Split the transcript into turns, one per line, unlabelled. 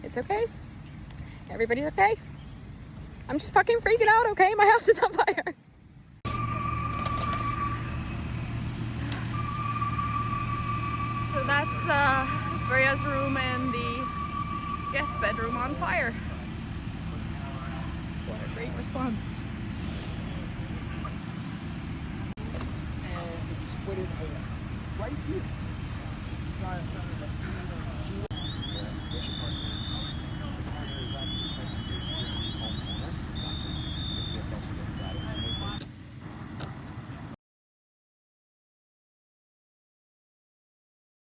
It's okay. Everybody's okay. I'm just fucking freaking out, okay? My house is on fire. So that's Freya's room and the guest bedroom on fire. What a great response.
And split it in half. Right here.